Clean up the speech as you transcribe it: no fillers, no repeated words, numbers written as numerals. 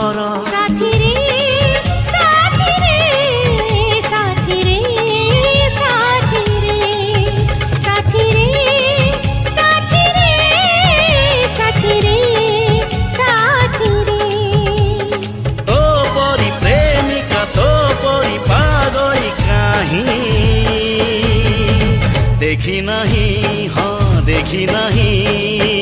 ମୋର ସାଥୀ ରେ ସାଥୀ ରେ ସାଥୀ ରେ ସାଥୀ ରେ ସାଥୀ ରେ ସାଥୀ ରେ ସାଥୀ ରେ ସାଥୀ ରେ ତୋ ପରି ପ୍ରେମିକା ତୋ ପରି ପାଗଳି କାହିଁ ଦେଖି ନାହିଁ ହଁ ଦେଖି ନାହିଁ।